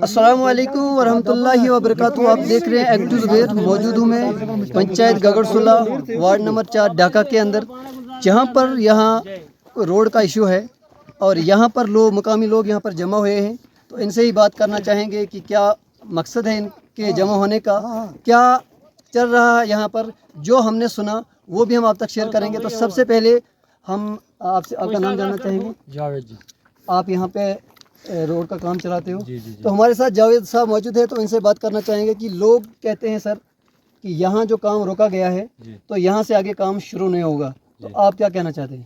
السلام علیکم ورحمۃ اللہ وبرکاتہ. آپ دیکھ رہے ہیں ایکٹو زبیر. موجود ہوں میں پنچایت گگڑسولہ وارڈ نمبر 4 ڈھاکہ کے اندر, جہاں پر یہاں روڈ کا ایشو ہے اور یہاں پر مقامی لوگ یہاں پر جمع ہوئے ہیں. تو ان سے ہی بات کرنا چاہیں گے کہ کیا مقصد ہے ان کے جمع ہونے کا, کیا چل رہا ہے یہاں پر. جو ہم نے سنا وہ بھی ہم آپ تک شیئر کریں گے. تو سب سے پہلے ہم آپ سے آپ کا نام جاننا چاہیں گے. جاوید جی. آپ یہاں پہ روڈ کا کام چلاتے ہو؟ جی جی. تو ہمارے ساتھ جاوید صاحب موجود ہیں, تو ان سے بات کرنا چاہیں گے کہ لوگ کہتے ہیں سر کہ یہاں جو کام روکا گیا ہے تو یہاں سے آگے کام شروع نہیں ہوگا. تو آپ کیا کہنا چاہتے ہیں؟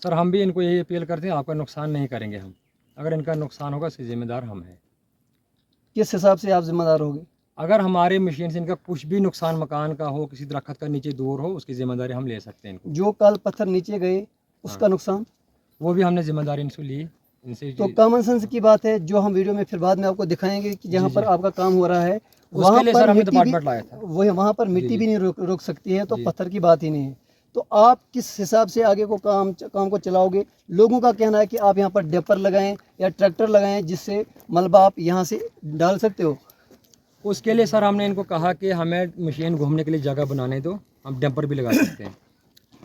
سر ہم بھی ان کو یہی اپیل کرتے ہیں, آپ کا نقصان نہیں کریں گے ہم. اگر ان کا نقصان ہوگا اس کے ذمہ دار ہم ہیں. کس حساب سے آپ ذمہ دار ہوگے؟ اگر ہمارے مشین سے ان کا کچھ بھی نقصان مکان کا ہو, کسی درخت کا نیچے دور ہو, اس کی ذمہ داری ہم لے سکتے ہیں. ان کو جو کل پتھر نیچے گئے اس کا نقصان وہ بھی ہم نے ذمہ داری ان سے لی. ان سے تو کامن سینس کی بات ہے جو ہم ویڈیو میں پھر بعد میں آپ کو دکھائیں گے کہ جہاں پر آپ کا کام ہو رہا ہے وہاں پر ڈپارٹمنٹ لایا تھا, وہاں پر مٹی بھی نہیں روک سکتی ہے, تو پتھر کی بات ہی نہیں ہے. تو آپ کس حساب سے آگے کو کام کو چلاؤ گے؟ لوگوں کا کہنا ہے کہ آپ یہاں پر ڈیپر لگائیں یا ٹریکٹر لگائیں جس سے ملبہ آپ یہاں سے ڈال سکتے ہو. اس کے لیے سر ہم نے ان کو کہا کہ ہمیں مشین گھومنے کے لیے جگہ بنانے دو, ہم ڈمپر بھی لگا سکتے ہیں.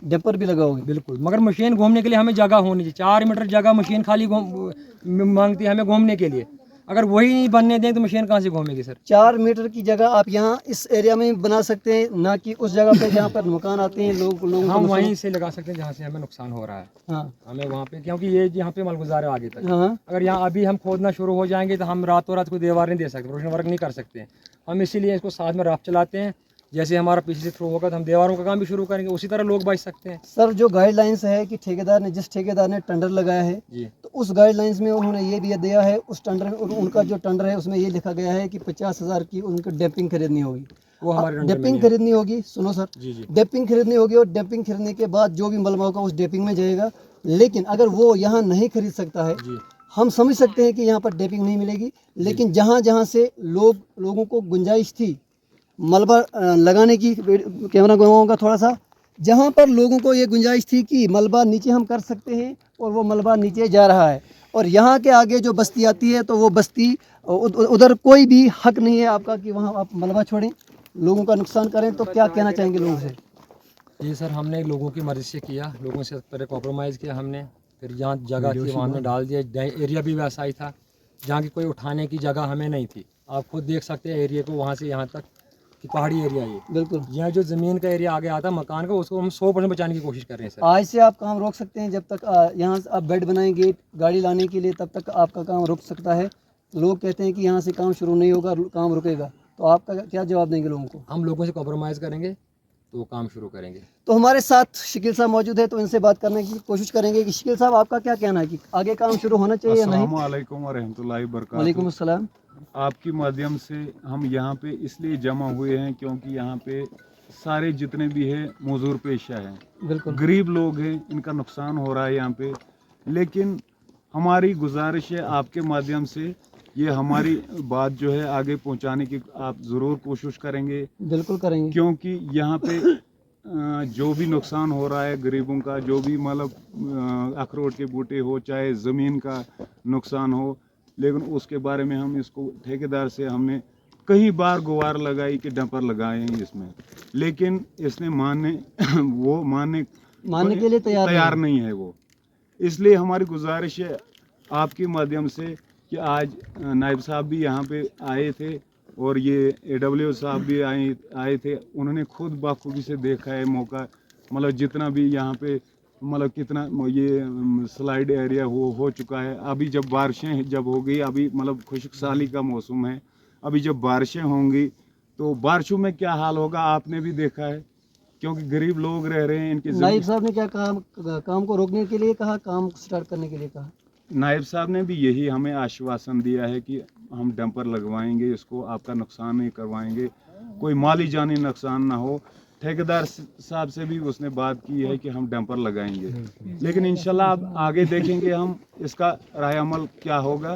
ڈیپر بھی لگاؤ گے؟ بالکل, مگر مشین گھومنے کے لیے ہمیں جگہ ہونی چاہیے. 4 میٹر جگہ مشین خالی مانگتی ہے ہمیں گھومنے کے لیے. اگر وہی نہیں بننے دیں تو مشین کہاں سے گھومے گی سر؟ 4 میٹر کی جگہ آپ یہاں اس ایریا میں بنا سکتے ہیں, نہ کہ اس جگہ پہ جہاں پر مکان آتے ہیں لوگوں ہم وہیں سے لگا سکتے ہیں جہاں سے ہمیں نقصان ہو رہا ہے. ہاں ہمیں وہاں پہ, کیونکہ یہ یہاں پہ ملگزار ہے آگے تک. اگر یہاں ابھی ہم کھودنا شروع ہو جائیں گے تو ہم راتوں رات کوئی دیوار نہیں دے سکتے, روشن ورک نہیں کر سکتے. ہم اسی لیے اس کو ساتھ میں رافت چلاتے ہیں. جیسے ہمارا پیچھے سے تھرو ہوگا تو ہم دیواروں کا کام بھی شروع کریں گے, اسی طرح لوگ بچ سکتے ہیں. سر جو گائیڈ لائنس ہے کہ جس ٹھیکیدار نے ٹینڈر لگایا ہے تو اس گائیڈ لائنس میں انہوں نے یہ بھی دیا ہے, اس ٹینڈر ان کا جو ٹینڈر ہے اس میں یہ لکھا گیا ہے کہ 50,000 کی ان کو ڈیمپنگ خریدنی ہوگی. وہ ہمارے ڈیمپنگ خریدنی ہوگی, سنو سر, ڈیمپنگ خریدنی ہوگی اور ڈیمپنگ خریدنے کے بعد جو بھی ملبہ ہوگا اس ڈیمپنگ میں جائے گا. لیکن اگر وہ یہاں نہیں خرید سکتا ہے, ہم سمجھ سکتے ہیں کہ یہاں پر ڈیمپنگ نہیں ملے گی, لیکن جہاں سے لوگوں کو گنجائش تھی ملبہ لگانے کی, کیمرہ گھماؤں گا تھوڑا سا, جہاں پر لوگوں کو یہ گنجائش تھی کہ ملبہ نیچے ہم کر سکتے ہیں اور وہ ملبہ نیچے جا رہا ہے, اور یہاں کے آگے جو بستی آتی ہے تو وہ بستی ادھر کوئی بھی حق نہیں ہے آپ کا کہ وہاں آپ ملبہ چھوڑیں, لوگوں کا نقصان کریں. تو کیا کہنا چاہیں گے لوگوں سے؟ جی سر, ہم نے لوگوں کی مرضی سے کیا, لوگوں سے پہلے کمپرومائز کیا ہم نے, پھر جہاں جگہ تھی وہاں نے ڈال دیا. ایریا بھی ویسا ہی تھا جہاں کی کوئی اٹھانے کی جگہ ہمیں نہیں تھی. آپ خود دیکھ سکتے ہیں ایریا کو, وہاں سے یہاں تک کہ پہاڑی ایریا ہے. بالکل, یہاں جو زمین کا ایریا آگے آتا ہے مکان کا, اس کو ہم 100% بچانے کی کوشش کر رہے ہیں سر. آج سے آپ کام روک سکتے ہیں جب تک یہاں سے آپ بیڈ بنائیں گے گاڑی لانے کے لیے, تب تک آپ کا کام رک سکتا ہے. لوگ کہتے ہیں کہ یہاں سے کام شروع نہیں ہوگا, کام رکے گا. تو آپ کا کیا جواب دیں گے لوگوں کو؟ ہم لوگوں سے کمپرومائز کریں گے تو کام شروع کریں گے. تو ہمارے ساتھ شکیل صاحب موجود ہے, تو ان سے بات کرنے کی کوشش کریں گے کہ شکیل صاحب آپ کا کیا کہنا ہے کہ آگے کام شروع ہونا چاہیے یا نہیں؟ السلام علیکم ورحمۃ اللہ وبرکاتہ. وعلیکم السلام. آپ کی مادھیم سے ہم یہاں پہ اس لیے جمع ہوئے ہیں کیونکہ یہاں پہ سارے جتنے بھی ہیں مزدور پیشہ ہیں, بالکل, غریب لوگ ہیں, ان کا نقصان ہو رہا ہے یہاں پہ. لیکن ہماری گزارش ہے آپ کے مادھیم سے یہ ہماری بات جو ہے آگے پہنچانے کی آپ ضرور کوشش کریں گے. بالکل کریں گے, کیونکہ یہاں پہ جو بھی نقصان ہو رہا ہے غریبوں کا, جو بھی مطلب اخروٹ کے بوٹے ہو, چاہے زمین کا نقصان ہو, لیکن اس کے بارے میں ہم اس کو ٹھیکیدار سے ہم نے کئی بار گوار لگائی کہ ڈمپر لگائیں اس میں, لیکن اس نے ماننے کے لیے تیار نہیں ہے وہ. اس لیے ہماری گزارش ہے آپ کے مادھیم سے کہ آج نائب صاحب بھی یہاں پہ آئے تھے اور یہ AW صاحب بھی آئے تھے. انہوں نے خود بخوبی سے دیکھا ہے موقع, مطلب جتنا بھی یہاں پہ مطلب کتنا یہ سلائڈ ایریا ہو چکا ہے. ابھی جب بارشیں جب ہو گئی, ابھی مطلب خشک سالی کا موسم ہے, ابھی جب بارشیں ہوں گی تو بارشوں میں کیا حال ہوگا آپ نے بھی دیکھا ہے, کیونکہ غریب لوگ رہ رہے ہیں. ان کے نائب صاحب نے کیا کام کو روکنے کے لیے کہا, کام سٹارٹ کرنے کے لیے کہا؟ نائب صاحب نے بھی یہی ہمیں آشواسن دیا ہے کہ ہم ڈمپر لگوائیں گے, اس کو آپ کا نقصان نہیں کروائیں گے, کوئی مالی جانی نقصان نہ ہو. ٹھیکیدار صاحب سے بھی اس نے بات کی ہے کہ ہم ڈمپر لگائیں گے, لیکن انشاءاللہ اب آگے دیکھیں گے ہم اس کا رائے عمل کیا ہوگا.